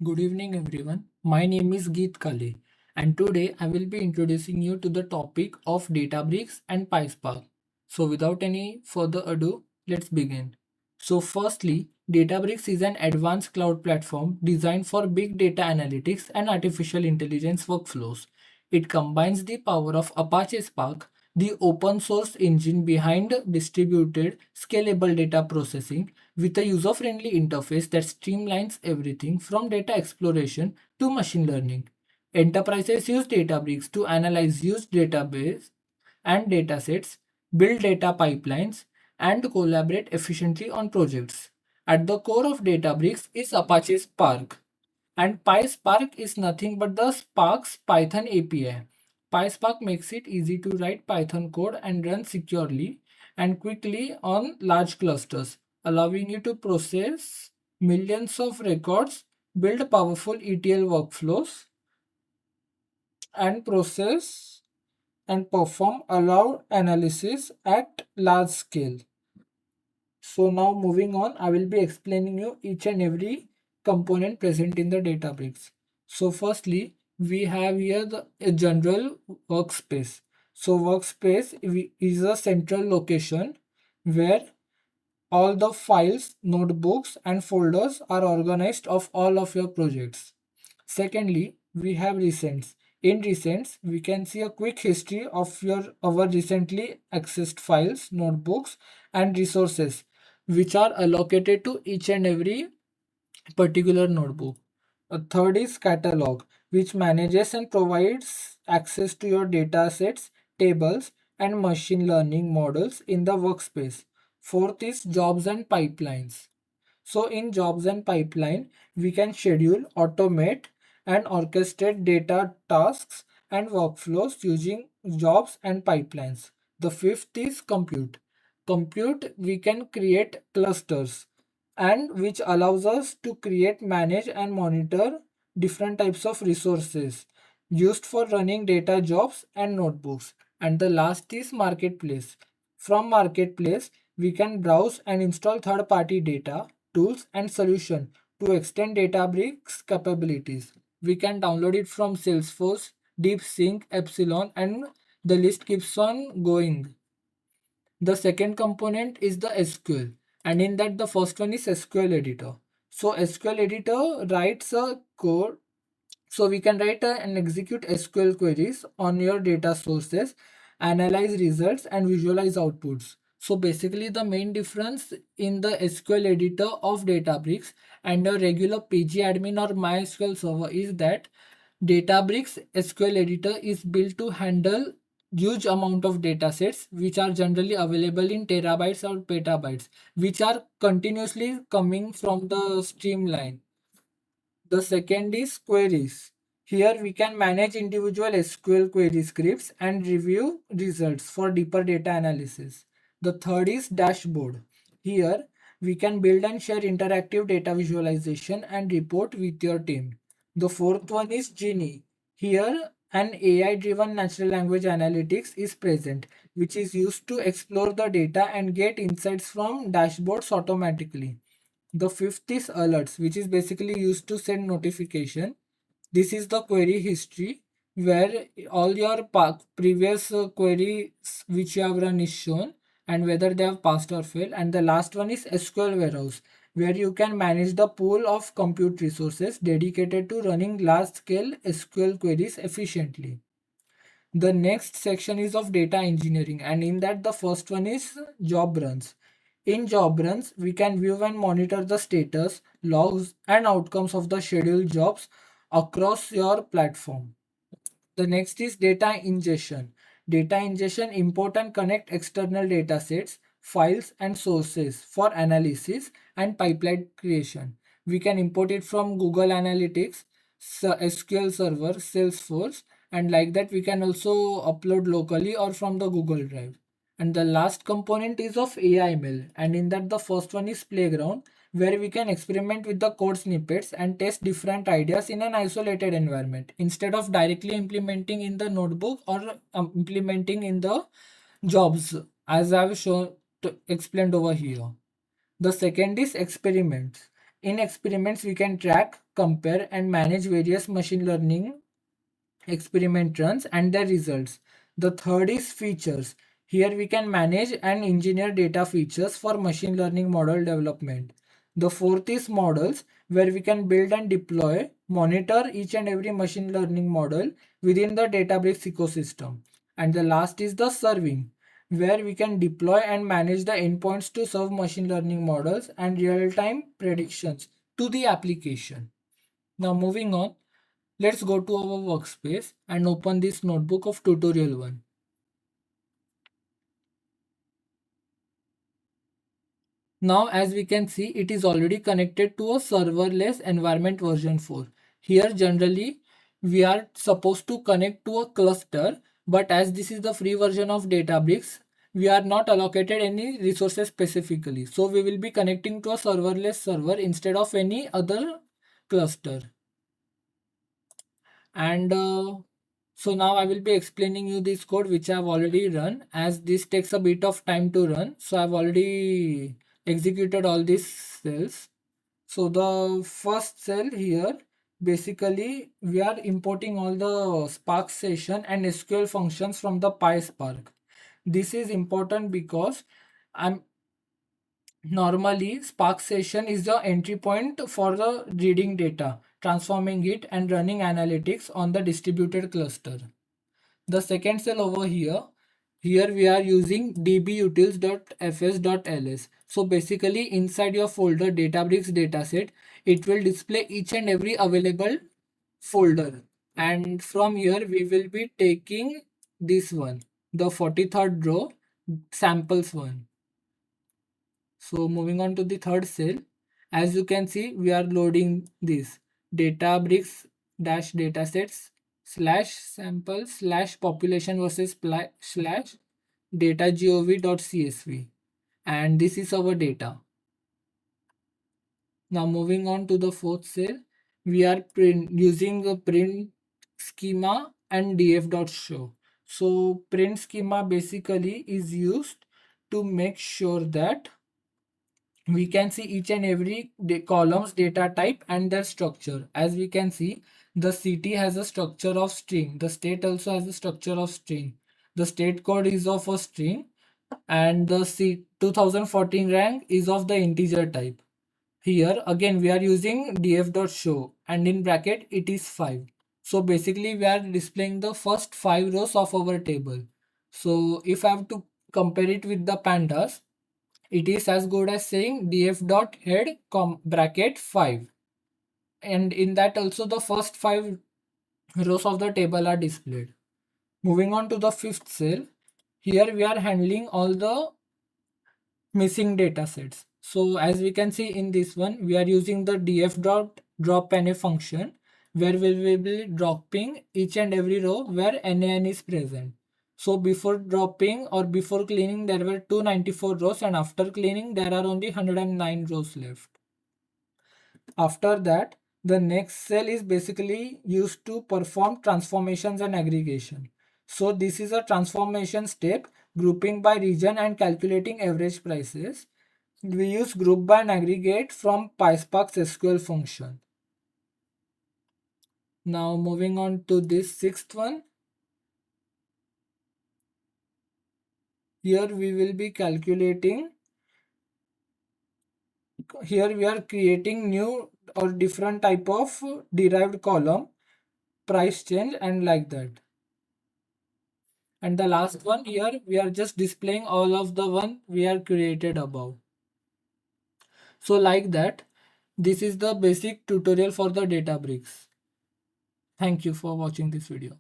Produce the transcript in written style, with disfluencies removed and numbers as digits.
Good evening, everyone. My name is Geet Kale, and today I will be introducing you to the topic of Databricks and PySpark. So, without any further ado, let's begin. So, firstly, Databricks is an advanced cloud platform designed for big data analytics and artificial intelligence workflows. It combines the power of Apache Spark, the open source engine behind distributed, scalable data processing, with a user friendly interface that streamlines everything from data exploration to machine learning. Enterprises use Databricks to analyze used database and datasets, build data pipelines, and collaborate efficiently on projects. At the core of Databricks is Apache Spark, and PySpark is nothing but the Spark's Python API. PySpark makes it easy to write Python code and run securely and quickly on large clusters, allowing you to process millions of records, build powerful ETL workflows, and process and perform allowed analysis at large scale. So now moving on, I will be explaining you each and every component present in the Databricks. So firstly, we have here a general workspace. So workspace is a central location where all the files, notebooks and folders are organized of all of your projects. Secondly, we have recents. In recents, we can see a quick history of our recently accessed files, notebooks, and resources, which are allocated to each and every particular notebook. A third is catalog, which manages and provides access to your data sets, tables, and machine learning models in the workspace. Fourth is jobs and pipelines. So in jobs and pipeline, we can schedule, automate, and orchestrate data tasks and workflows using jobs and pipelines. The fifth is compute. Compute, we can create clusters and which allows us to create, manage, and monitor different types of resources used for running data jobs and notebooks. And the last is marketplace. From marketplace, we can browse and install third-party data, tools, and solution to extend Databricks capabilities. We can download it from Salesforce, DeepSync, Epsilon, and the list keeps on going. The second component is the SQL, and in that the first one is SQL editor. So SQL editor writes a code, so we can write and execute SQL queries on your data sources, analyze results, and visualize outputs. So basically, the main difference in the SQL editor of Databricks and a regular pgadmin or MySQL server is that Databricks SQL editor is built to handle huge amount of data sets which are generally available in terabytes or petabytes, which are continuously coming from the streamline. The second is queries. Here we can manage individual SQL query scripts and review results for deeper data analysis. The third is dashboard. Here we can build and share interactive data visualization and report with your team. The fourth one is Genie. Here an AI driven natural language analytics is present, which is used to explore the data and get insights from dashboards automatically. The fifth is alerts, which is basically used to send notification. This is the query history where all your previous queries which you have run is shown and whether they have passed or failed. And the last one is SQL warehouse, where you can manage the pool of compute resources dedicated to running large scale SQL queries efficiently. The next section is of data engineering, and in that the first one is job runs. In job runs, we can view and monitor the status, logs, and outcomes of the scheduled jobs across your platform. The next is data ingestion. Data ingestion import and connect external data sets, files, and sources for analysis and pipeline creation. We can import it from Google Analytics, SQL Server, Salesforce, and like that we can also upload locally or from the Google Drive. And the last component is of AI/ML, and in that the first one is playground, where we can experiment with the code snippets and test different ideas in an isolated environment instead of directly implementing in the notebook or implementing in the jobs as I've shown explained over here. The second is experiments. In experiments, we can track, compare, and manage various machine learning experiment runs and their results. The third is features. Here we can manage and engineer data features for machine learning model development. The fourth is models, where we can build and deploy, monitor each and every machine learning model within the Databricks ecosystem. And the last is the serving, where we can deploy and manage the endpoints to serve machine learning models and real-time predictions to the application. Now moving on, let's go to our workspace and open this notebook of tutorial 1. Now as we can see, it is already connected to a serverless environment version 4. Here generally we are supposed to connect to a cluster, but as this is the free version of Databricks, we are not allocated any resources specifically. So we will be connecting to a serverless server instead of any other cluster. And so now I will be explaining you this code which I have already run, as this takes a bit of time to run. So I've already executed all these cells. So the first cell here, basically we are importing all the Spark session and SQL functions from the PySpark. This is important because I'm normally Spark session is the entry point for the reading data, transforming it and running analytics on the distributed cluster. The second cell over here, we are using dbutils.fs.ls. So basically inside your folder Databricks dataset, it will display each and every available folder. And from here we will be taking this one, the 43rd row, samples one. So moving on to the third cell, as you can see, we are loading this Databricks dash datasets slash sample slash population versus slash datagov.csv, and this is our data. Now moving on to the fourth cell, we are using a print schema and df.show. So print schema basically is used to make sure that we can see each and every columns data type and their structure. As we can see, the city has a structure of string, the state also has a structure of string, the state code is of a string, and the 2014 rank is of the integer type. Here again we are using df.show and in bracket it is 5. So basically we are displaying the first 5 rows of our table. So if I have to compare it with the pandas, it is as good as saying df.head bracket 5, and in that also the first 5 rows of the table are displayed. Moving on to the fifth cell, here we are handling all the missing data sets. So as we can see in this one, we are using the df.dropNA function, where we will be dropping each and every row where NaN is present. So before dropping or before cleaning there were 294 rows, and after cleaning there are only 109 rows left. After that, the next cell is basically used to perform transformations and aggregation. So this is a transformation step, grouping by region and calculating average prices. We use group by and aggregate from PySpark's SQL function. Now moving on to this sixth one. Here we will be calculating. Here we are creating new or different type of derived column, price change, and like that. And the last one, here we are just displaying all of the one we are created above. So like that, this is the basic tutorial for the Databricks. Thank you for watching this video.